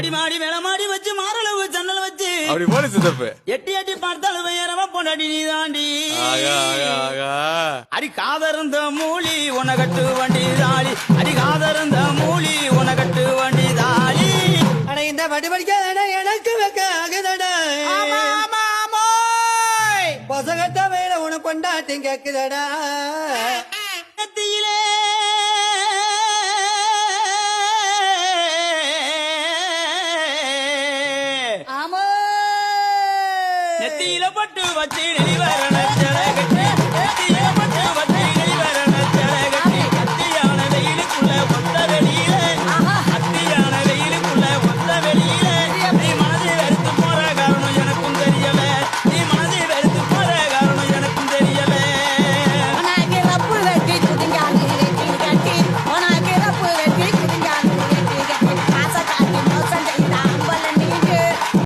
அடிமாடி மேலமாடி வச்சு மாரளவு ஜன்னல் வச்சு அப்படி போல சித்தப்பு எட்டி எட்டி பார்த்தாலும் வேறவ பொண்டாடி நீ தாண்டி அடி காதருந்த மூலி உனகட்டு வண்டி தாளி அடி காதருந்த மூலி உனகட்டு வண்டி தாளி அட இந்த படி படிக்க எனக்கு வைக்க ஆகுதடா பசகட்ட வேலை உனக்கு கொண்டாட்டி கேக்குதடா நெத்தியிலே ஆமா நெத்தியில பட்டு வச்சு நெளிவரண